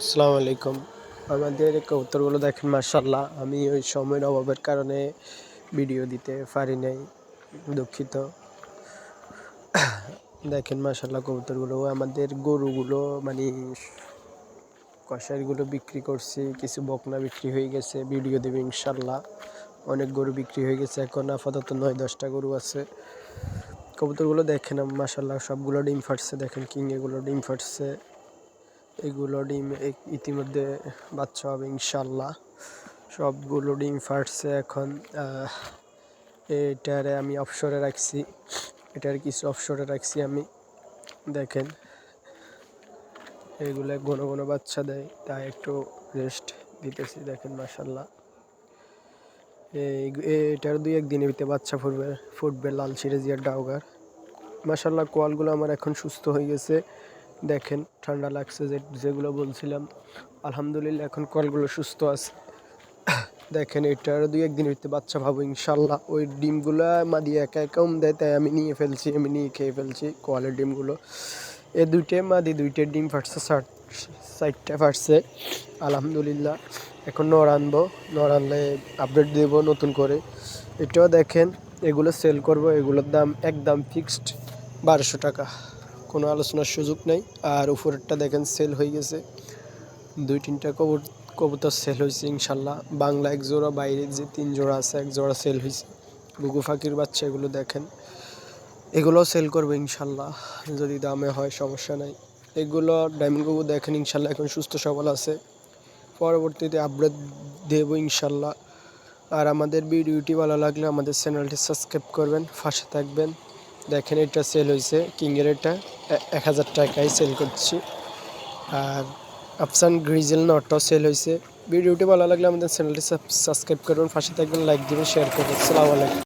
আসসালামু আলাইকুম। আমাদের কবুতরগুলো দেখেন মাশাআল্লাহ। আমি ওই সময়ের অভাবের কারণে ভিডিও দিতে পারি নাই, দুঃখিত। দেখেন মাশাআল্লাহ কবুতরগুলো। আমাদের গরুগুলো মানে কসাইগুলো বিক্রি করছি, কিছু বকনা বিক্রি হয়ে গেছে, ভিডিও দেবে ইনশাল্লাহ। অনেক গরু বিক্রি হয়ে গেছে, এখন আপাতত 9-10টা গরু আছে। কবুতরগুলো দেখেন মাশাআল্লাহ, সবগুলো ডিম ফাটছে। দেখেন কিং এগুলো ডিম ফাটছে, এগুলো ডিম ইতিমধ্যে বাচ্চা হবে ইনশাল্লাহ। সবগুলো ডিম ফাটছে। এখন এটারে আমি অফশোরে রাখছি, এটার কিছু অফশোরে রাখছি আমি। দেখেন এগুলো ঘন ঘন বাচ্চা দেয়, তাই একটু রেস্ট দিতেছি। দেখেন মাশাল্লাহ, এটার 2-1 দিনের ভিতরে বাচ্চা ফুটবে লাল সিরাজিয়ার ডাউগার। মাশাল্লাহ কোয়ালগুলো আমার এখন সুস্থ হয়ে গেছে। দেখেন ঠান্ডা লাগছে যেগুলো বলছিলাম, আলহামদুলিল্লাহ এখন কোয়ালগুলো সুস্থ আছে। দেখেন এটার 2-1 দিনের ভিতরে বাচ্চা পাবো ইনশাল্লাহ। ওই ডিমগুলো মাদি একা একাও দেয়, তাই আমি নিয়ে খেয়ে ফেলছি কোয়ালের ডিমগুলো। এই মাদি 2টে ডিম ফাটছে, 4টা ফাটছে আলহামদুলিল্লাহ। এখন নর আনবো, নর আনলে আপডেট দেবো নতুন করে। এটাও দেখেন, এগুলো সেল করব, এগুলোর দাম একদম ফিক্সড 1200 টাকা, কোনো আলোচনার সুযোগ নেই। আর উপরেরটা দেখেন সেল হয়ে গেছে, 2-3টা কবুতর সেল হয়েছে ইনশাল্লাহ। বাংলা 1 জোড়া, বাইরে যে 3 জোড়া আছে 1 জোড়া সেল হয়েছে। ঘুঘু ফাঁকির বাচ্চা এগুলো দেখেন, এগুলোও সেল করবে ইনশাল্লাহ, যদি দামে হয় সমস্যা নাই। এগুলো ডায়মন্ড ঘুঘু দেখেন ইনশাল্লাহ এখন সুস্থ সবল আছে, পরবর্তীতে আপডেট দেবো ইনশাল্লাহ। আর আমাদের ভিডিওটি ভালো লাগলে আমাদের চ্যানেলটি সাবস্ক্রাইব করবেন, পাশে থাকবেন। দেখেন এটা সেল হয়েছে, কিংয়ের এটা 1000 টাকায় সেল করছি। আর আফসান গ্রিজেল নটও সেল হয়েছে। ভিডিওটি ভালো লাগলে আমাদের চ্যানেলটি সাবস্ক্রাইব করবেন, পাশে থাকবেন, লাইক দেবেন, শেয়ার করবেন। আসসালামু আলাইকুম।